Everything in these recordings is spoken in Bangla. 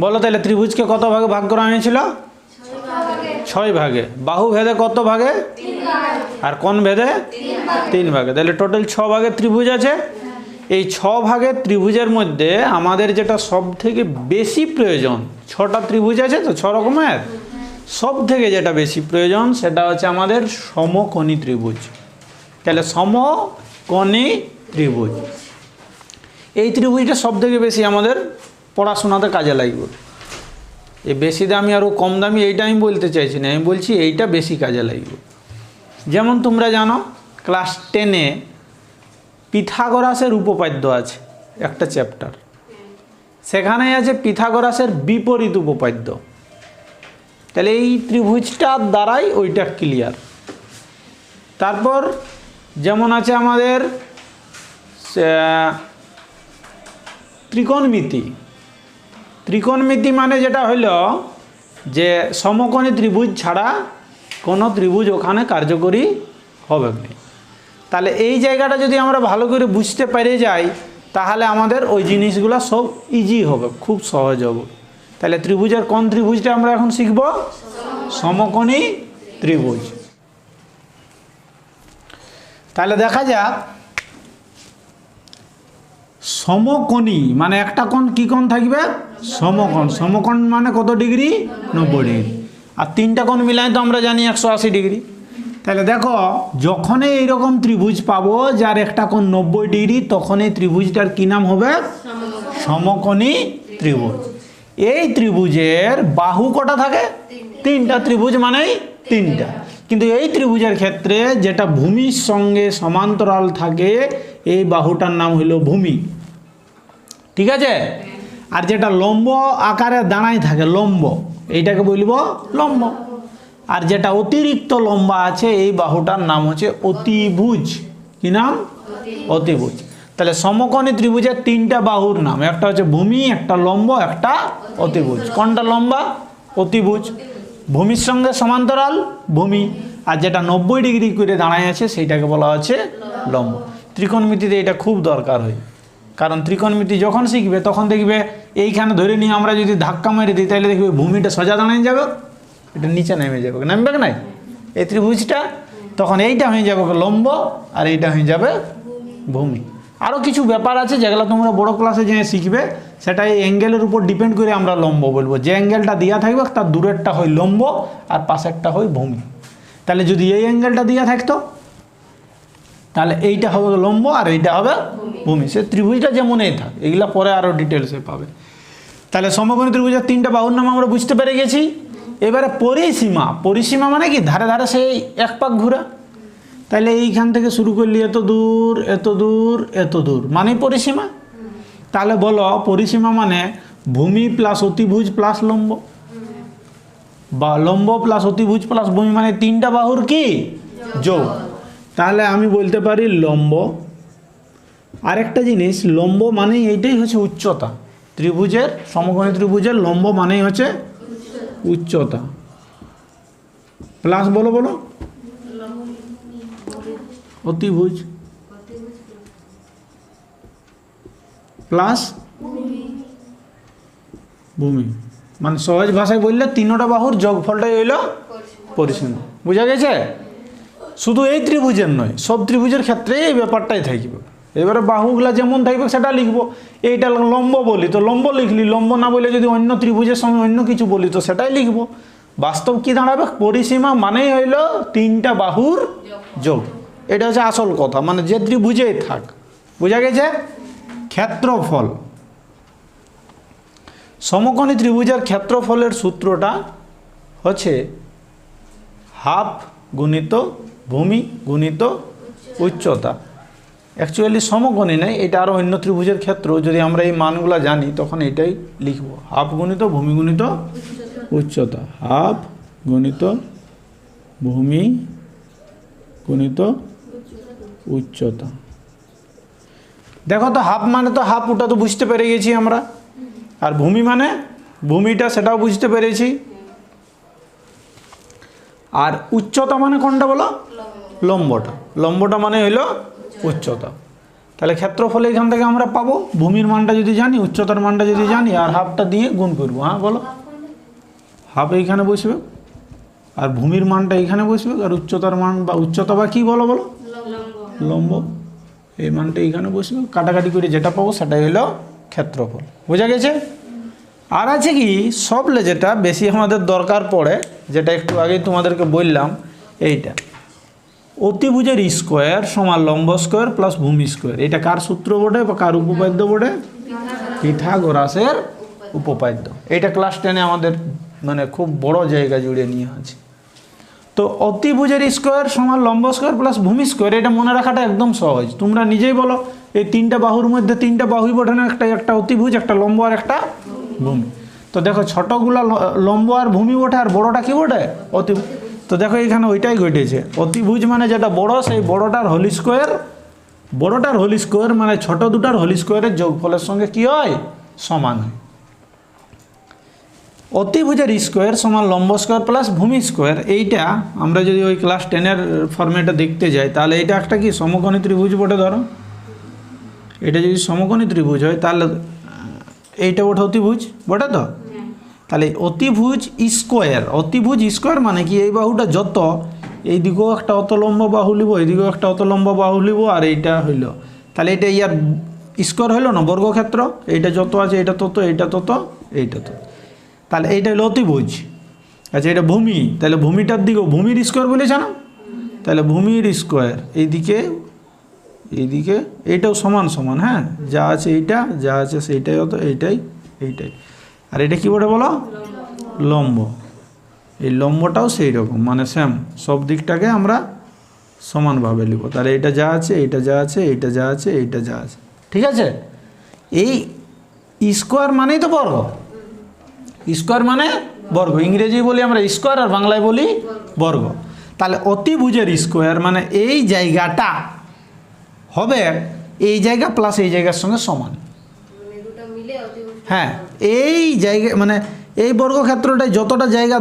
বলো তাহলে ত্রিভুজকে কত ভাগে ভাগ করা হয়েছিল? 6 ভাগে। বাহু ভেদে কত ভাগে? 3 ভাগে। আর কোণ ভেদে 3 ভাগে। তাহলে টোটাল 6 ভাগের ত্রিভুজ আছে। এই 6 ভাগের ত্রিভুজের মধ্যে আমাদের যেটা সব থেকে বেশি প্রয়োজন, 6টা ত্রিভুজ আছে তো 6 রকমের, সব থেকে যেটা বেশি প্রয়োজন সেটা হচ্ছে আমাদের সমকোণী ত্রিভুজ। তাহলে সমকোণী ত্রিভুজ, এই ত্রিভুজটা সব থেকে বেশি আমাদের পড়াশোনাতে কাজে লাগবে। এই বেশি দামি আর কম দামি এইটা আমি বলতে চাইছি না, আমি বলছি এইটা বেশি কাজে লাগবে। যেমন তোমরা জানো ক্লাস 10-এ পিথাগোরাসের উপপাদ্য আছে একটা চ্যাপ্টার, সেখানে আছে পিথাগোরাসের বিপরীত উপপাদ্য। তাহলে এই ত্রিভুজটার দ্বারাই ওইটা ক্লিয়ার। তারপর যেমন আছে আমাদের ত্রিকোণমিতি। ত্রিকোণমিতি মানে যেটা হলো যে সমকোণী ত্রিভুজ ছাড়া কোনো ত্রিভুজ ওখানে কার্যকরী হবে না। তাহলে এই জায়গাটা যদি আমরা ভালো করে বুঝতে পেরে যাই তাহলে আমাদের ওই জিনিসগুলো সব ইজি হবে, খুব সহজ হবে। তাহলে ত্রিভুজের কোন ত্রিভুজটা আমরা এখন শিখব? সমকোণী ত্রিভুজ। তাহলে দেখা যাক সমকোণী মানে একটা কোণ কি কোণ থাকবে? সমকোণ। সমকোণ মানে কত ডিগ্রি? 90 ডিগ্রি। আর 3টা কোণ মিলাই তো আমরা জানি 180 ডিগ্রি। তাহলে দেখো যখনই এইরকম ত্রিভুজ পাবো যার একটা কোণ 90 ডিগ্রি তখন এই ত্রিভুজটার কি নাম হবে? সমকোণী ত্রিভুজ। এই ত্রিভুজের বাহু কটা থাকে? 3টা। ত্রিভুজ মানেই 3টা। কিন্তু এই ত্রিভুজের ক্ষেত্রে যেটা ভূমির সঙ্গে সমান্তরাল থাকে এই বাহুটার নাম হইল ভূমি, ঠিক আছে? আর যেটা লম্ব আকারে দাঁড়ায় থাকে লম্ব, এইটাকে বলব লম্ব। আর যেটা অতিরিক্ত লম্বা আছে এই বাহুটার নাম হচ্ছে অতিভুজ। কি নাম? অতিভুজ। তাহলে সমকোণী ত্রিভুজের 3টা বাহুর নাম, একটা হচ্ছে ভূমি, একটা লম্ব, একটা অতিভুজ। কোনটা লম্বা? অতিভুজ। ভূমির সঙ্গে সমান্তরাল ভূমি, আর যেটা 90 ডিগ্রি করে দাঁড়ায় আছে সেইটাকে বলা হচ্ছে লম্ব। ত্রিকোণমিতিতে এটা খুব দরকার হয়, কারণ ত্রিকোণমিতি যখন শিখবে তখন দেখবে এইখানে ধরে নিয়ে আমরা যদি ধাক্কা মেরে দিই তাহলে দেখবে ভূমিটা সোজা দাঁড়িয়ে যাবে, এটা নিচে নেমে যাবে, নামবে কি নাই এই ত্রিভুজটা, তখন এইটা হয়ে যাবে লম্ব আর এইটা হয়ে যাবে ভূমি। আরও কিছু ব্যাপার আছে যেগুলো তোমরা বড় ক্লাসে যে শিখবে, সেটা এই অ্যাঙ্গেলের উপর ডিপেন্ড করে আমরা লম্ব বলবো। যে অ্যাঙ্গেলটা দেওয়া থাকবে তার দূরেরটা হয় লম্ব আর পাশেরটা হয় ভূমি। তাহলে যদি এই অ্যাঙ্গেলটা দেওয়া থাকতো তাহলে এইটা হবে লম্ব আর এইটা হবে ভূমি। সে ত্রিভুজটা যেমনই থাক, এগুলা পরে আরও ডিটেলসে পাবে। তাহলে সমকোণী ত্রিভুজের 3টা বাহুর নাম আমরা বুঝতে পেরে গেছি। এবারে পরিসীমা। পরিসীমা মানে কি? ধারে ধারে সেই এক পাক ঘুরা। তাহলে এইখান থেকে শুরু করলি এত দূর এত দূর এত দূর মানে পরিসীমা। তাহলে বলো পরিসীমা মানে ভূমি প্লাস অতিভুজ প্লাস লম্ব, বা লম্ব প্লাস অতিভুজ প্লাস ভূমি মানে 3টা বাহুর কি যোগ। তাহলে আমি বলতে পারি লম্ব। আরেকটা জিনিস, লম্ব মানেই এইটাই হচ্ছে উচ্চতা। ত্রিভুজের সমকোণী ত্রিভুজের লম্ব মানেই হচ্ছে উচ্চতা। প্লাস বলো বলো অতিভুজ প্লাস ভূমি, মানে সহজ ভাষায় বললে 3টা বাহুর যোগফলটাই হইল পরিসীমা। বুঝা গেছে? শুধু এই ত্রিভুজের নয়, সব ত্রিভুজের ক্ষেত্রে এই ব্যাপারটাই থাকবে। এবারে বাহুগুলা যেমন থাকবে সেটা লিখবো। এইটা লম্ব বলি তো লম্ব লিখলি, লম্ব না বলে যদি অন্য ত্রিভুজের সঙ্গে অন্য কিছু বলি তো সেটাই লিখবো। বাস্তব কি দাঁড়াবে? পরিসীমা মানেই হইল 3টা বাহুর যোগ। এটা হচ্ছে আসল কথা, মানে যে ত্রিভুজেই থাক। বুঝা গেছে? ক্ষেত্রফল। সমকোণী ত্রিভুজের ক্ষেত্রফলের সূত্রটা হচ্ছে হাফ গুণিত ভূমি গুণিত উচ্চতা। অ্যাকচুয়ালি সমকোণী নেই, এটা আরও অন্য ত্রিভুজের ক্ষেত্র। যদি আমরা এই মানগুলো জানি তখন এটাই লিখব, হাফ গুণিত ভূমি গুণিত উচ্চতা। হাফ গুণিত ভূমি গুণিত উচ্চতা। দেখো তো হাফ মানে তো হাফ, ওটা তো বুঝতে পেরে গেছি আমরা। আর ভূমি মানে ভূমিটা, সেটাও বুঝতে পেরেছি। আর উচ্চতা মানে কোনটা বলো? লম্বটা। লম্বটা মানে হইল উচ্চতা। তাহলে ক্ষেত্রফল এখান থেকে আমরা পাবো, ভূমির মানটা যদি জানি, উচ্চতার মানটা যদি জানি, আর হাফটা দিয়ে গুণ করবো। হ্যাঁ বলো, হাফ এইখানে বসবে, আর ভূমির মানটা এইখানে বসবে, আর উচ্চতার মান বা উচ্চতা বা কী বলো বলো, লম্ব, এই মানটা এইখানে বসবে, কাটাকাটি করে যেটা পাবো সেটাই হলো ক্ষেত্রফল। বোঝা গেছে? আর আছে কি সবলে যেটা বেশি আমাদের দরকার পড়ে, যেটা একটু আগেই তোমাদেরকে বললাম, এইটা অতিভুজের স্কোয়ার সমান লম্ব স্কোয়ার প্লাস ভূমি স্কোয়ার। এটা কার সূত্র বটে বা কার উপপাদ্য বটে? পিথাগোরাসের উপপাদ্য। এটা ক্লাস 10-এ আমাদের মানে খুব বড় জায়গা জুড়ে নিয়ে আছে। তো অতিভুজের স্কোয়ার সমান লম্ব স্কোয়ার প্লাস ভূমি স্কোয়ার, এটা মনে রাখাটা একদম সহজ। তোমরা নিজেই বলো, এই তিনটা বাহুর মধ্যে তিনটা বাহুই বটে না, একটা অতিভুজ, একটা লম্ব আর একটা ভূমি। তো দেখো ছোটগুলা লম্ব আর ভূমি বটে, আর বড়টা কি বটে? অতিভুজ। তো দেখো এখানে ওইটাই ঘটেছে, অতিভুজ মানে যেটা বড়, সেই বড়টার হোল স্কোয়ার, বড়টার হোল স্কোয়ার মানে ছোট দুটার হোল স্কোয়ারের যোগফলের সঙ্গে কি হয়? সমান হয়। অতিভুজের স্কোয়ার সমান লম্ব স্কোয়ার প্লাস ভূমি স্কোয়ার, এইটা আমরা যদি ওই ক্লাস 10-এর ফর্মেটে দেখতে যাই, তাহলে এটা একটা কি সমকোণী ত্রিভুজ বটে। ধরো এটা যদি সমকোণী ত্রিভুজ হয়, তাহলে এইটা বটে অতিভুজ বটে। তো তাহলে অতিভুজ স্কোয়ার, অতিভুজ স্কোয়ার মানে কি, এই বাহুটা যত, এই দিকেও একটা অত লম্ব বাহু লিব, এইদিকেও একটা অত লম্ব বাহু লিব, আর এইটা হইল, তাহলে এটা ইয়ার স্কোয়ার হইল না, বর্গক্ষেত্র। এইটা যত আছে এটা তত, এইটা তত, এইটা তত, তাহলে এইটা হলো অতিভুজ। আচ্ছা এটা ভূমি, তাহলে ভূমিটার দিকেও ভূমির স্কোয়ার বলেছে না, তাহলে ভূমির স্কোয়ার এইদিকে, এইদিকে এইটাও সমান সমান। হ্যাঁ, যা আছে এইটা, যা আছে সেইটাই অত, এইটাই এইটাই, আর এটা কী বলে বলো? লম্ব। এই লম্বটাও সেই রকম, মানে সেম, সব দিকটাকে আমরা সমানভাবে লিখব। তাহলে এটা যা আছে, এইটা যা আছে, এইটা যা আছে, এইটা যা আছে, ঠিক আছে। এই স্কোয়ার মানেই তো বর্গ, স্কোয়ার মানে বর্গ। ইংরেজি বলি আমরা স্কোয়ার, আর বাংলায় বলি বর্গ। তাহলে অতিভুজের স্কোয়ার মানে এই জায়গাটা হবে এই জায়গা প্লাস এই জায়গার সঙ্গে সমান। হ্যাঁ, এই জায়গা মানে এই বর্গক্ষেত্রটায় যতটা জায়গা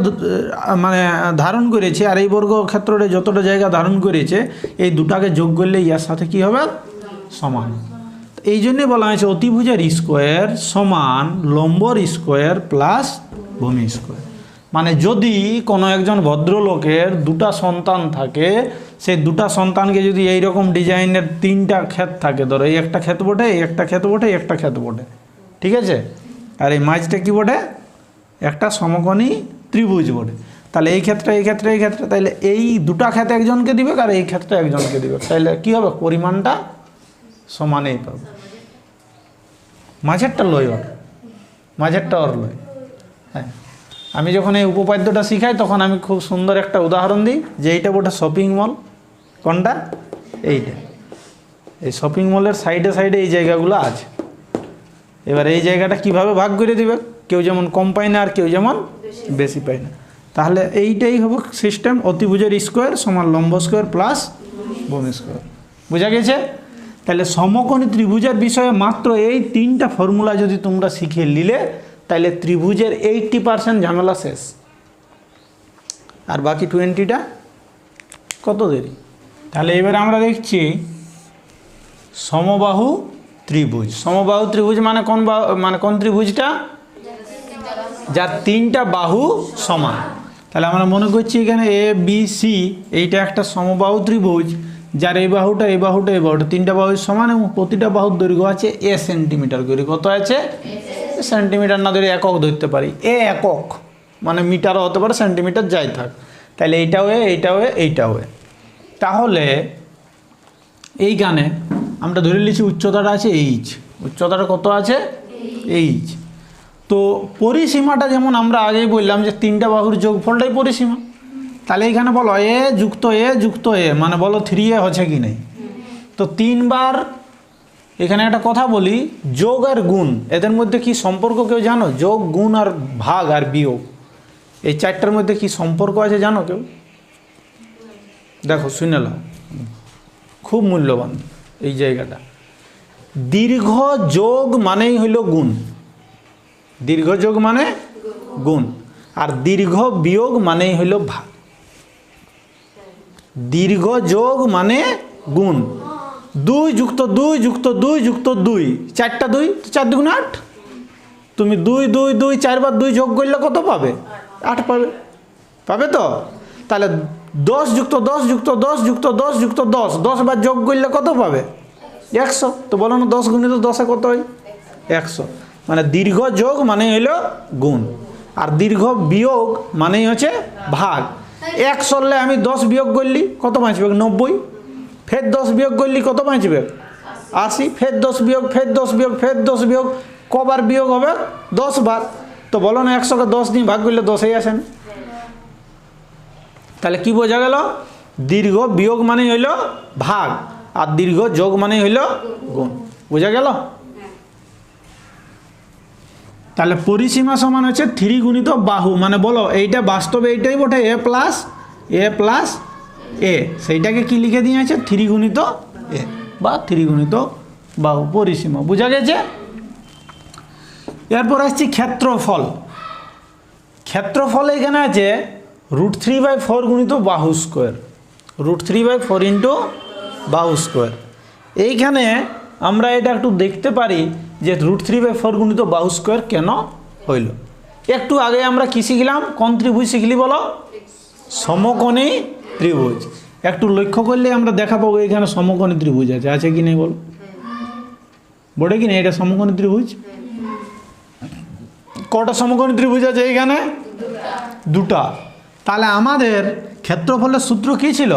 মানে ধারণ করেছে, আর এই বর্গক্ষেত্রটায় যতটা জায়গা ধারণ করেছে, এই দুটাকে যোগ করলে ইয়ার সাথে কি হবে? সমান। এই জন্যে বলা হয়েছে অতিভুজের স্কোয়ার সমান লম্বর স্কোয়ার প্লাস ভূমি স্কোয়ার। মানে যদি কোনো একজন ভদ্রলোকের দুটা সন্তান থাকে, সেই দুটা সন্তানকে যদি এইরকম ডিজাইনের তিনটা ক্ষেত থাকে, ধরো এই একটা ক্ষেত বটে, এই একটা ক্ষেত বটে, এই একটা ক্ষেত বটে, ঠিক আছে, আর এই মাঝটা কি বটে? একটা সমকোণী ত্রিভুজ বটে। তাহলে এই ক্ষেত্রে, এই ক্ষেত্রে, এই ক্ষেত্রে, তাহলে এই দুটা ক্ষেত একজনকে দিবে, আর এই ক্ষেত্রে একজনকে দিবে, তাহলে কি হবে? পরিমাণটা সমানেই পাবে। মাঝেরটা লয় ওর, মাঝেরটা ওর লয়। হ্যাঁ, আমি যখন এই উপপাদ্যটা শিখাই তখন আমি খুব সুন্দর একটা উদাহরণ দিই, যে এইটা বটে শপিং মল। কোনটা? এইটা। এই শপিং মলের সাইডে সাইডে এই জায়গাগুলো আছে। এবার এই জায়গাটা কিভাবে ভাগ করে দিবে? কেউ যেমন কম পায় না, আর কেউ যেমন বেশি পায় না। তাহলে এইটাই হবে সিস্টেম, অতিভুজের স্কোয়ার সমান লম্ব স্কোয়ার প্লাস ভূমি স্কোয়ার। বোঝা গেছে? তাহলে সমকোণী ত্রিভুজের বিষয়ে মাত্র এই তিনটা ফর্মুলা যদি তোমরা শিখে নিলে, তাহলে ত্রিভুজের 80% ঝামেলা শেষ। আর বাকি 20টা কত দেরি। তাহলে এবার আমরা দেখছি সমবাহু ত্রিভুজ। সমবাহু ত্রিভুজ মানে কোন মানে কোন ত্রিভুজটা? যার তিনটা বাহু সমান। তাহলে আমরা মনে করছি এখানে ABC, এইটা একটা সমবাহু ত্রিভুজ, যার এই বাহুটা, এই বাহুটা, এই বাহুটা, তিনটা বাহু সমান, এবং প্রতিটা বাহুর দৈর্ঘ্য আছে A সেন্টিমিটার করে। কত আছে? সেন্টিমিটার না ধরে একক ধরতে পারি, একক মানে মিটারও হতে পারে, সেন্টিমিটার যাই থাক। তাহলে এইটাও এ, এইটাও এ, এইটাও এ। তাহলে এইখানে আমরা ধরে নিচ্ছি উচ্চতাটা আছে H, উচ্চতাটা কত আছে? H। তো পরিসীমাটা যেমন আমরা আগেই বললাম যে তিনটা বাহুর যোগফলটাই পরিসীমা। তাহলে এইখানে বলো এ যুক্ত এ যুক্ত এ, মানে বলো 3a হচ্ছে কি নেই। তো তিনবার এখানে একটা কথা বলি, যোগ আর গুণ এদের মধ্যে কি সম্পর্ক কেউ জানো? যোগ, গুণ আর ভাগ আর বিয়োগ, এই চারটার মধ্যে কি সম্পর্ক আছে জানো কেউ? দেখো শুনে নাও, খুব মূল্যবান এই জায়গাটা। দীর্ঘ যোগ মানেই হইল গুণ, দীর্ঘ যোগ মানে গুণ, আর দীর্ঘ বিয়োগ মানেই হইল ভাগ। দীর্ঘ যোগ মানে গুণ, 2 যুক্ত 2 যুক্ত 2 যুক্ত 2, 4টা 2, 4 দুগুণে 8। তুমি 2 2 2 4 বার 2 যোগ করলে কত পাবে? 8 পাবে। পাবে তো? তাহলে 10 যুক্ত 10 যুক্ত 10 যুক্ত 10 যুক্ত 10, 10 বার যোগ করলে কত পাবে? 100। তো বলো না 10 গুণিত 10 কত হয়? 100। মানে দীর্ঘ যোগ মানে হলো গুণ, আর দীর্ঘ বিয়োগ মানেই হচ্ছে ভাগ। 100 আমি 10 বিয়োগ করলি কত বাঁচবে? 90। ফের 10 বিয়োগ করলি কত বাঁচবে? 80। ফের 10 বিয়োগ, ফের 10 বিয়োগ, ফের 10 বিয়োগ, কবার বিয়োগ হবে? 10 বার। তো বলো না 100কে 10 দিয়ে ভাগ করলে 10ই আসে না। তাহলে কি বোঝা গেল? দীর্ঘ বিয়োগ মানে হইল ভাগ, আর দীর্ঘ যোগ মানে হইল গুণ। বোঝা গেল? তাহলে পরিসীমা সমান হচ্ছে 3 গুণিত বাহু। মানে বলো এইটা বাস্তবে এইটাই বটে, a প্লাস a, সেইটাকে কি লিখে দিয়েছে? 3 গুণিত a বা 3 গুণিত বাহু পরিসীমা। বোঝা গেছে? এরপর আসছি ক্ষেত্রফল। ক্ষেত্রফল এখানে আছে √3/4 গুণিত বাহু স্কোয়ার, √3/4 ইন্টু বাহু স্কোয়ার। এইখানে আমরা এটা একটু দেখতে পারি যে √3/4 গুণিত বাহু স্কোয়ার কেন হইল। একটু আগে আমরা কি শিখলাম? কোন ত্রিভুজ শিখলি বলো? সমকোণী ত্রিভুজ। একটু লক্ষ্য করলে আমরা দেখা পাবো এখানে সমকোণী ত্রিভুজ আছে, আছে কি নেই বলো? বটে কি না? এটা সমকোণী ত্রিভুজ। কটা সমকোণী ত্রিভুজ আছে এইখানে? দুটা। তাহলে আমাদের ক্ষেত্রফলের সূত্র কি ছিল?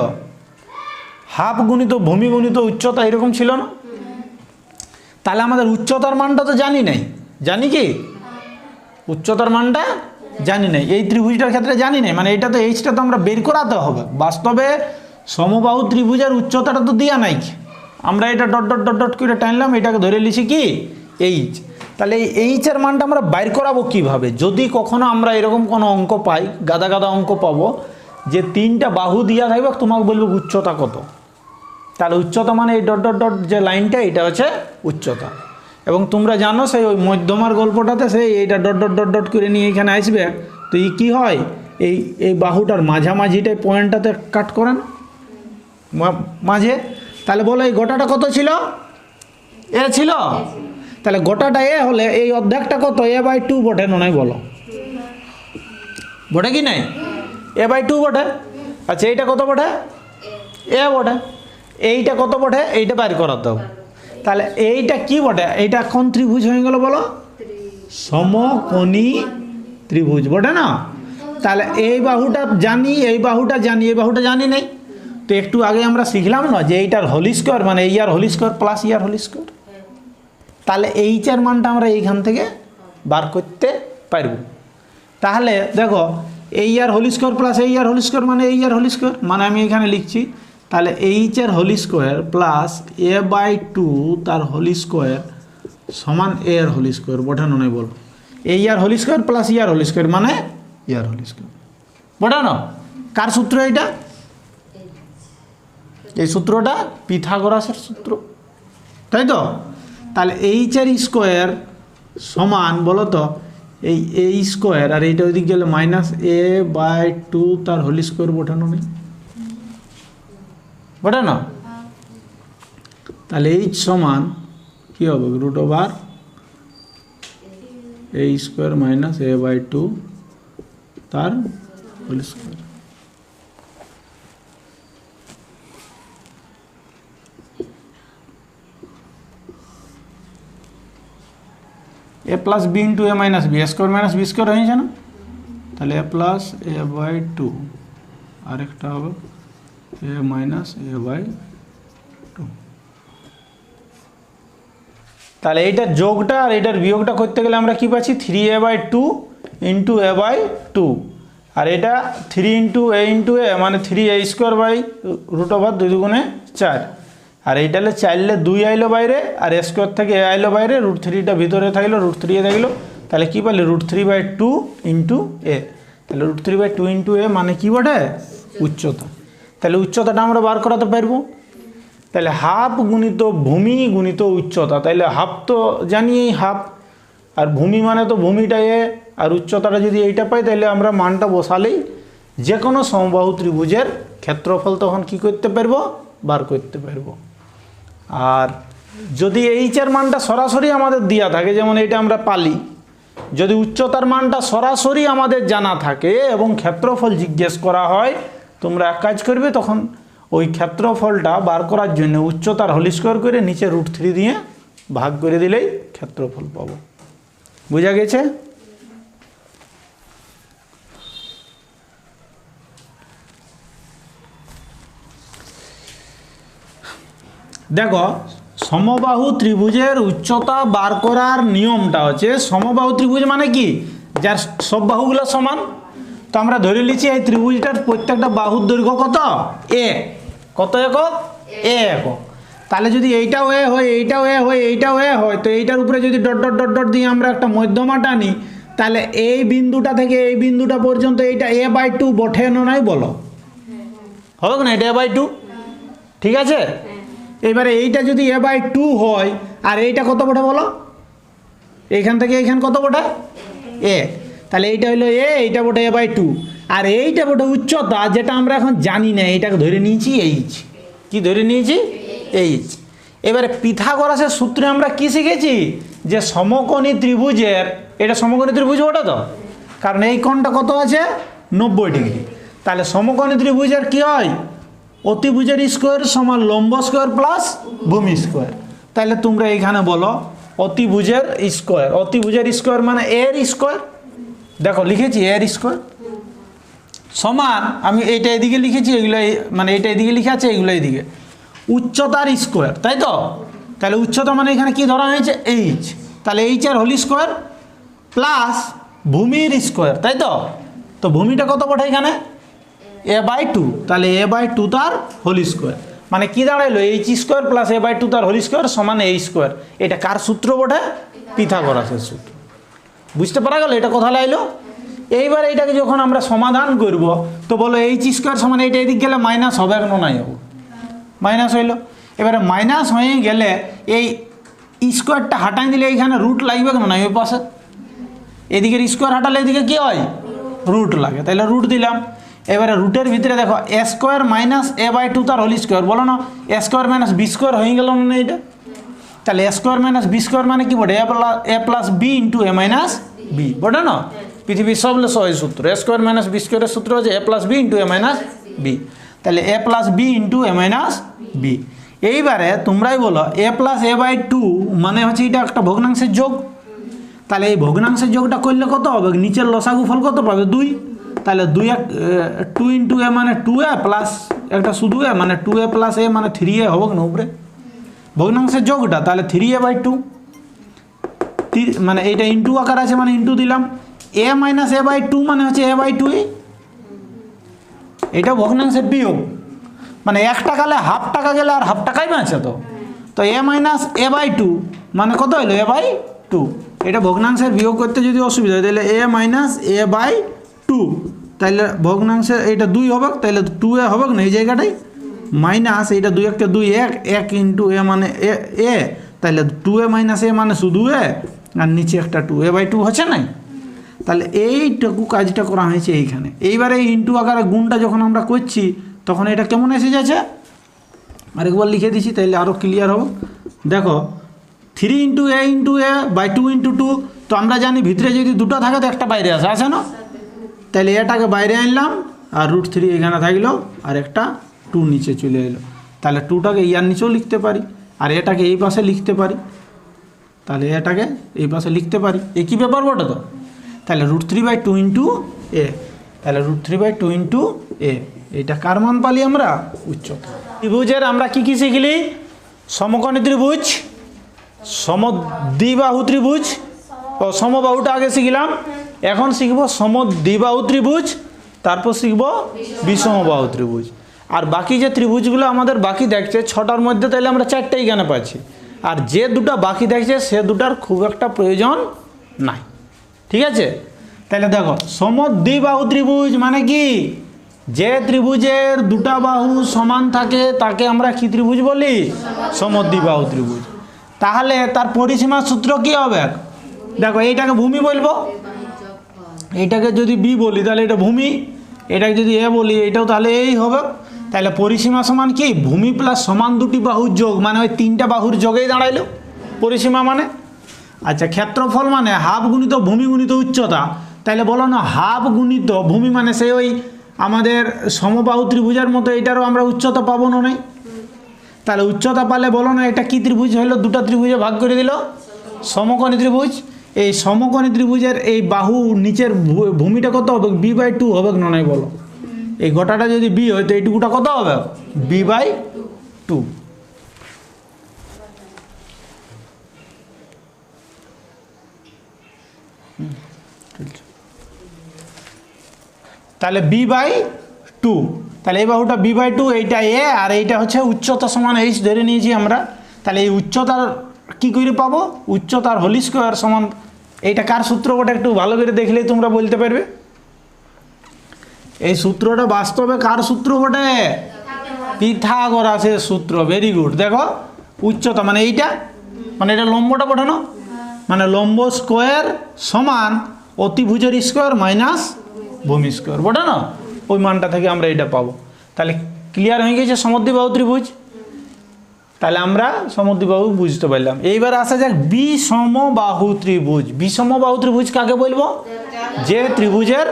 হাফ গুণিত ভূমি গুণিত উচ্চতা, এরকম ছিল না? তাহলে আমাদের উচ্চতার মানটা তো জানি নাই, জানি কি? উচ্চতার মানটা জানি নাই, এই ত্রিভুজটার ক্ষেত্রে জানি নাই। মানে এটা তো এইচটা তো আমরা বের করাতে হবে। বাস্তবে সমবাহু ত্রিভুজের উচ্চতাটা তো দেওয়া নাই, আমরা এটা ডট ডট ডট ডট করে টানলাম, এটাকে ধরে লিখি কি? এইচ। তাহলে এই এইচের মানটা আমরা বাইর করাবো কিভাবে? যদি কখনো আমরা এরকম কোনো অঙ্ক পাই, গাদা গাদা অঙ্ক পাবো যে 3টা বাহু দিয়া থাকবে, তোমাকে বলবো উচ্চতা কত। তাহলে উচ্চতা মানে এই ডট ডট ডট যে লাইনটা, এটা হচ্ছে উচ্চতা। এবং তোমরা জানো সেই ওই মধ্যমার গল্পটাতে সেই এইটা ডট ডট ডট ডট করে নিয়ে এখানে আসবে, তো এই কী হয়? এই বাহুটার মাঝামাঝিটাই পয়েন্টটাতে কাট করেন মাঝে। তাহলে বলো এই গোটাটা কত ছিল? এ ছিল। তাহলে গোটাটা এ হলে এই অর্ধেকটা কত? a/2 বটে না? নাই বলো, বটে কি নাই? a/2 বটে। আচ্ছা এইটা কত বটে? এ বটে। এইটা কত বটে? এইটা বাইর করাতে হবে। তাহলে এইটা কি বটে? এইটা কোন ত্রিভুজ হয়ে গেল বলো? সমকোণী ত্রিভুজ বটে না? তাহলে এই বাহুটা জানি, এই বাহুটা জানি, এই বাহুটা জানি নাই। তো একটু আগে আমরা শিখলাম না যে এইটার হোল স্কোয়ার মানে এই আর হোল স্কোয়ার প্লাস ইয়ার হোল স্কোয়ার। তাহলে এইচের মানটা আমরা এইখান থেকে বার করতে পারব। তাহলে দেখো এই আর হোল স্কোয়ার প্লাস এই আর হোল স্কোয়ার মানে এই আর হোল স্কোয়ার, মানে আমি এখানে লিখছি তাহলে এইচের হোল স্কোয়ার প্লাস a/2 তার হোল স্কোয়ার সমান এ আর হোল স্কোয়ার। বোঝানো নেই বলো? এই আর হোল স্কোয়ার প্লাস ইয়ার হোল স্কোয়ার মানে ইয়ার হোল স্কোয়ার। বোঝানো? কার সূত্র এইটা? এই সূত্রটা পিথাগোরাসের সূত্র, তাই তো? তাহলে এইচের স্কোয়ার সমান বলো তো এই স্কোয়ার, আর এইটা ওইদিকে গেলে -a/2 তার হোল স্কোয়ার। বোঝানো নেই? বটে না? তাহলে এইচ সমান কি হবে? √a² -a/2 তার whole square. a plus b into a minus B, square minus B square হয়েছে না? তাহলে a+a/2 আরেকটা হবে a-a/2। তাহলে এইটার যোগটা আর এইটার বিয়োগটা করতে গেলে আমরা কি পাচ্ছি? 3a/2 ইন্টু a/2, আর এটা 3 ইন্টু a ইন্টু a মানে 3a² √2 × 4, আর এইটা হলে 4 2 আইলো বাইরে, আর a স্কোয়ার থেকে a আইলো বাইরে, √3টা ভিতরে থাকলো, √3 থাকলো। তাহলে কী পারলে? √3/2 ইন্টু a। তাহলে √3/2 ইন্টু a মানে কি বটে? উচ্চতা। তাহলে উচ্চতাটা আমরা বার করাতে পারবো। তাহলে হাফ গুণিত ভূমি গুণিত উচ্চতা, তাহলে হাফ তো জানি এই হাফ, আর ভূমি মানে তো ভূমিটা এ, আর উচ্চতাটা যদি এইটা পাই তাহলে আমরা মানটা বসালেই যে কোনো সমবাহু ত্রিভুজের ক্ষেত্রফল তখন কি করতে পারবো? বার করতে পারবো। আর যদি এইচের মানটা সরাসরি আমাদের দেওয়া থাকে, যেমন এইটা আমরা পালি, যদি উচ্চতার মানটা সরাসরি আমাদের জানা থাকে এবং ক্ষেত্রফল জিজ্ঞেস করা হয়, তোমরা এক কাজ করবে, তখন ওই ক্ষেত্রফলটা বার করার জন্য উচ্চতার হোল স্কোয়ার করে নিচে √3 দিয়ে ভাগ করে দিলেই ক্ষেত্রফল পাবো। বোঝা গেছে? দেখো, সমবাহু ত্রিভুজের উচ্চতা বার করার নিয়মটা হচ্ছে, সমবাহু ত্রিভুজ মানে কি, যার সব বাহুগুলো সমান। তো আমরা ধরে নিচ্ছি এই ত্রিভুজটার প্রত্যেকটা বাহুর দৈর্ঘ্য কত, কত একক, একক। তাহলে যদি এইটাও এ হয়, এইটাও এ হয়, এইটাও এ হয়, তো এইটার উপরে যদি ডট ডট ডট ডট দিয়ে আমরা একটা মধ্যমা টানি, তাহলে এই বিন্দুটা থেকে এই বিন্দুটা পর্যন্ত এইটা a/2 বটে না নাই বলো, হবে না? এটা a/2, ঠিক আছে? এবারে এইটা যদি a/2 হয়, আর এইটা কত বটে বলো, এইখান থেকে এইখান কত বটে, এ, তাহলে এইটা হলো এ, এইটা বটে a/2, আর এইটা বটে উচ্চতা, যেটা আমরা এখন জানি না, এইটাকে ধরে নিয়েছি এইচ। কি ধরে নিয়েছি? এইচ। এবারে পিথাগোরাসের সূত্রে আমরা কি শিখেছি, যে সমকোণী ত্রিভুজের, এটা সমকোণী ত্রিভুজ ওটা তো, কারণ এই কোণটা কত আছে, 90 ডিগ্রি। তাহলে সমকোণী ত্রিভুজের কি হয়, অতিভুজের স্কোয়ার সমান লম্ব স্কোয়ার প্লাস ভূমি স্কোয়ার। তাহলে তোমরা এইখানে বলো অতিভুজের স্কোয়ার, অতিভুজের স্কোয়ার মানে এর স্কোয়ার, দেখো লিখেছি এর স্কোয়ার, সমান, আমি এইটা এদিকে লিখেছি, এগুলো মানে এইটা এদিকে লিখে আছে, এগুলো এদিকে, উচ্চতার স্কোয়ার, তাই তো? তাহলে উচ্চতা মানে এখানে কি ধরা হয়েছে, এইচ, তাহলে এইচ এর হোল স্কোয়ার প্লাস ভূমির স্কোয়ার, তাই তো? তো ভূমিটা কত বটে এখানে, a/2, তাহলে a/2 তার হোল স্কোয়ার, মানে কি দাঁড়াইলো, এইচ স্কোয়ার প্লাস a/2 তার হোল স্কোয়ার সমান এই স্কোয়ার। এটা কার সূত্র বটে, পিথাগোরাসের সূত্র। বুঝতে পারা গেল এটা কথা লাইলো? এইবার এইটাকে যখন আমরা সমাধান করব, তো বলো এইচ স্কোয়ার সমান এইটা এদিক গেলে মাইনাস হবে, কেন নাই হবে, মাইনাস হইলো। এবারে মাইনাস হয়ে গেলে এই স্কোয়ারটা হাঁটাই দিলে এইখানে রুট লাগবে, কেন নাই ওই পাশে, এদিকের স্কোয়ার হাঁটালে এদিকে কি হয়, রুট লাগে, তাহলে রুট দিলাম। এবারে রুটের ভিতরে দেখো a স্কোয়ার মাইনাস a/2 তার হোল স্কোয়ার, বলো না a square minus b square হয়ে গেল না এটা? তাহলে a square minus b square মানে কি বটে, a plus b into a minus b, বটে না? পৃথিবীর সব সহজ সূত্র, a স্কোয়ার মাইনাস b স্কোয়ারের সূত্র হচ্ছে a plus b into a minus b, তাহলে a plus b into a minus b। এইবারে তোমরাই বলো a প্লাস a/2 মানে হচ্ছে এটা একটা ভগ্নাংশের যোগ, তাহলে এই ভগ্নাংশের যোগটা করলে কত হবে, নিচের লসাগু ফল কত পাবে, 2, তাহলে 2 ইন্টু এ মানে 2a প্লাস একটা শুধু এ মানে 2a প্লাস এ মানে 3a হবে না উপরে ভগ্নাংশের যোগটা, তাহলে 3a/2, মানে এইটা ইন্টু আকার আছে মানে ইন্টু দিলাম, a মাইনাস a/2 মানে হচ্ছে a/2, এটা ভগ্নাংশের বিয়োগ, মানে 1 টাকা গেলে হাফ টাকা গেলে আর হাফ টাকাই বাঁচে, তো a মাইনাস a/2 মানে কত হলো, a/2। এটা ভগ্নাংশের বিয়োগ করতে যদি অসুবিধা হয়, তাহলে a মাইনাস a/2, তাহলে ভগ্নাংশের এইটা 2 হবে, তাহলে 2a হবে না এই জায়গাটাই, মাইনাস এইটা 2 একটা 2, 1 ইন্টু a মানে a, তাহলে 2a মাইনাস a মানে শুধু a, আর নিচে একটা 2, a/2 হচ্ছে নাই? তাহলে এইটুকু কাজটা করা হয়েছে এইখানে। এইবারে এই ইন্টু আকারে গুণটা যখন আমরা করছি, তখন এটা কেমন এসে যাচ্ছে, আরেকবার লিখে দিচ্ছি তাহলে আরও ক্লিয়ার হবে। দেখো 3 ইন্টু a/2 ইন্টু 2, তো আমরা জানি ভিতরে যদি দুটো থাকে তো একটা বাইরে আসে না, তাহলে এটাকে বাইরে আনলাম, আর √3 এখানে থাকলো, আর একটা 2 নিচে চলে এলো, তাহলে 2টাকে ইয়ার নিচেও লিখতে পারি, আর এটাকে এই পাশে লিখতে পারি, তাহলে এটাকে এই পাশে লিখতে পারি, একই ব্যাপার বটে তো। তাহলে √3/2 ইন্টু এ, তাহলে √3/2 ইন্টু এ, এইটা কার মান পালি আমরা, উচ্চতা। ত্রিভুজের আমরা কি কি শিখলি, সমকোণী ত্রিভুজ, সমদ্বিবাহু ত্রিভুজ, ও সমবাহুটা আগে শিখলাম, এখন শিখব সমদ্বিবাহু ত্রিভুজ, তারপর শিখব বিষমবাহু ত্রিভুজ। আর বাকি যে ত্রিভুজগুলো আমাদের বাকি দেখছে 6টার মধ্যে, তাহলে আমরা 4টাই কেন পাচ্ছি, আর যে দুটো বাকি দেখছে সে দুটার খুব একটা প্রয়োজন নাই, ঠিক আছে? তাহলে দেখো সমদ্বিবাহু ত্রিভুজ মানে কি, যে ত্রিভুজের দুটা বাহু সমান থাকে তাকে আমরা কি ত্রিভুজ বলি, সমদ্বিবাহু ত্রিভুজ। তাহলে তার পরিসীমার সূত্র কি হবে, দেখো এইটাকে ভূমি বলবো, এইটাকে যদি বি বলি তাহলে এটা ভূমি, এটাকে যদি এ বলি এটাও তাহলে এই হবে, তাহলে পরিসীমা সমান কি ভূমি প্লাস সমান দুটি বাহুর যোগ, মানে ওই তিনটা বাহুর যোগেই দাঁড়াইলো পরিসীমা মানে। আচ্ছা ক্ষেত্রফল মানে হাফ গুণিত ভূমি গুণিত উচ্চতা, তাহলে বলো না হাফ গুণিত ভূমি মানে সেই ওই আমাদের সমবাহু ত্রিভুজের মতো এটারও আমরা উচ্চতা পাবো না নেই, তাহলে উচ্চতা পালে বলো না এটা কি ত্রিভুজ হলো, দুটো ত্রিভুজে ভাগ করে দিল সমকোণী ত্রিভুজ। এই সমকোণী ত্রিভুজের এই বাহু নিচের ভূমিটা কত হবে, b/2 হবে না নাই বলো, এই গোটাটা যদি বি হয় তো এইটুকুটা কত হবে b/2। তাহলে b/2, তাহলে এই বাহুটা b/2, এইটা এ আর এইটা হচ্ছে উচ্চতা সমান এইচ ধরে নিয়েছি আমরা। তাহলে এই উচ্চতার কি করে পাবো, উচ্চতার হোল স্কোয়ার সমান, এইটা কার সূত্র ওটা একটু ভালো করে দেখলেই তোমরা বলতে পারবে। এই সূত্রটা বাস্তবে কার সূত্র বটে, পিথাগোরাসের সূত্র। Very good. দেখো উচ্চতা মানে এইটা, মানে এটা লম্বটা বটানো, মানে লম্ব স্কোয়ার সমান অতিভুজের স্কোয়ার মাইনাস ভূমি স্কোয়ার বটানো, ওই মানটা থেকে আমরা এটা পাবো। তাহলে ক্লিয়ার হয়ে গেছে সমদ্বিবাহু ত্রিভুজ। তাহলে আমরা সমদ্বিবাহু বুঝতে পারলাম। এইবার আসা যাক বিষমবাহু ত্রিভুজ। বিষমবাহু ত্রিভুজ কাকে বলবো, যে ত্রিভুজের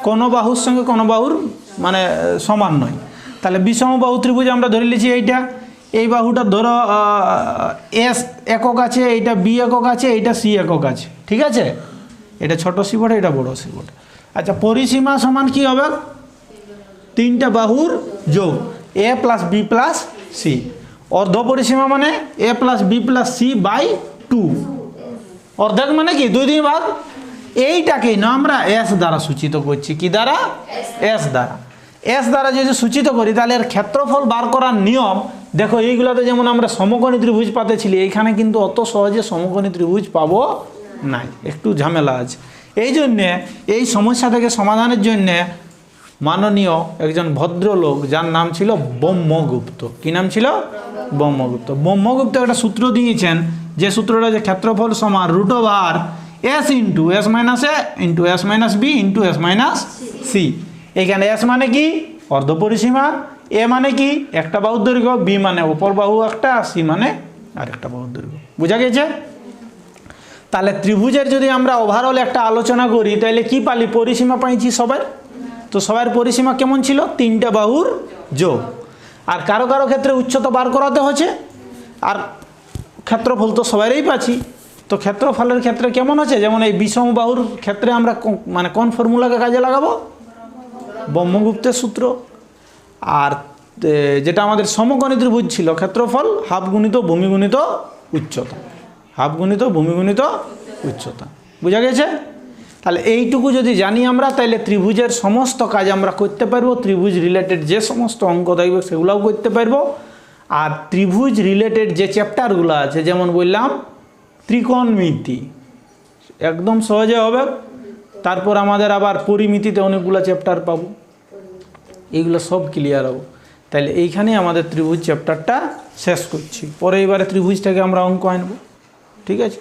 কোনো বাহুর সঙ্গে কোনো বাহুর মানে সমান নয়। তাহলে বিষমবাহু ত্রিভুজ আমরা ধরে নিয়েছি এইটা, এই বাহুটা ধরো এস একক আছে, এইটা বি একক আছে, এইটা সি একক আছে, ঠিক আছে, এটা ছোট সি বটে, এটা বড় সি বটে। আচ্ছা পরিসীমা সমান কি হবে, তিনটা বাহুর যোগ A plus B plus C. অর্ধ পরিসীমা মানে A plus B plus C by 2, অর্ধেক মানে কি 2 ভাগ। এইটাকেই না আমরা এস দ্বারা সূচিত করছি, কি দ্বারা, এস দ্বারা। এস দ্বারা যদি সূচিত করি তাহলে এর ক্ষেত্রফল বার করার নিয়ম দেখো, এইগুলোতে যেমন আমরা সমকোণী ত্রিভুজ পাতেছিলি, এইখানে কিন্তু অত সহজে সমকোণী ত্রিভুজ পাবো নাই, একটু ঝামেলা আছে। এই জন্যে এই সমস্যা থেকে সমাধানের জন্যে মাননীয় একজন ভদ্রলোক যার নাম ছিল ব্রহ্মগুপ্ত, কি নাম ছিল, ব্রহ্মগুপ্ত। ব্রহ্মগুপ্ত একটা সূত্র দিয়েছেন, যে সূত্রটা যে ক্ষেত্রফল সমান √r s into S minus A into S minus B into S minus C. এখানে এস মানে কি অর্ধ পরিসীমা, এ মানে কি একটা বাহুর দৈর্ঘ্য, বি মানে অপর বাহু একটা, সি মানে আরেকটা বাহুর দৈর্ঘ্য। বোঝা গেছে? তাহলে ত্রিভুজের যদি আমরা ওভারঅল একটা আলোচনা করি তাহলে কি পালি, পরিসীমা পাইছি সবার। তো সবার পরিসীমা কেমন ছিল, তিনটা বাহুর যোগ। আর কারো কারো ক্ষেত্রে উচ্চতা বার করাতে হচ্ছে, আর ক্ষেত্রফল তো সবারই পাচ্ছি। তো ক্ষেত্রফলের ক্ষেত্রে কেমন আছে, যেমন এই বিষম বাহুর ক্ষেত্রে আমরা মানে কোন ফর্মুলাকে কাজে লাগাবো, ব্রহ্মগুপ্তের সূত্র। আর যেটা আমাদের সমকোণী ত্রিভুজ ছিল, ক্ষেত্রফল হাফ গুণিত ভূমি গুণিত উচ্চতা, হাফ গুণিত ভূমি গুণিত উচ্চতা। বোঝা গেছে? তাহলে এইটুকু যদি জানি আমরা, তাহলে ত্রিভুজের সমস্ত কাজ আমরা করতে পারবো, ত্রিভুজ রিলেটেড যে সমস্ত অঙ্ক থাকবে সেগুলোও করতে পারবো। আর ত্রিভুজ রিলেটেড যে চ্যাপ্টারগুলো আছে, যেমন বললাম ত্রিকোণমিতি, একদম সহজে হবে। তারপর আমাদের আবার পরিমিতিতে অনেকগুলো চ্যাপ্টার পাবো, এইগুলো সব ক্লিয়ার হবো। তাহলে এইখানেই আমাদের ত্রিভুজ চ্যাপ্টারটা শেষ করছি। পরে এবারে ত্রিভুজ থেকে আমরা অঙ্ক আনবো, ঠিক আছে।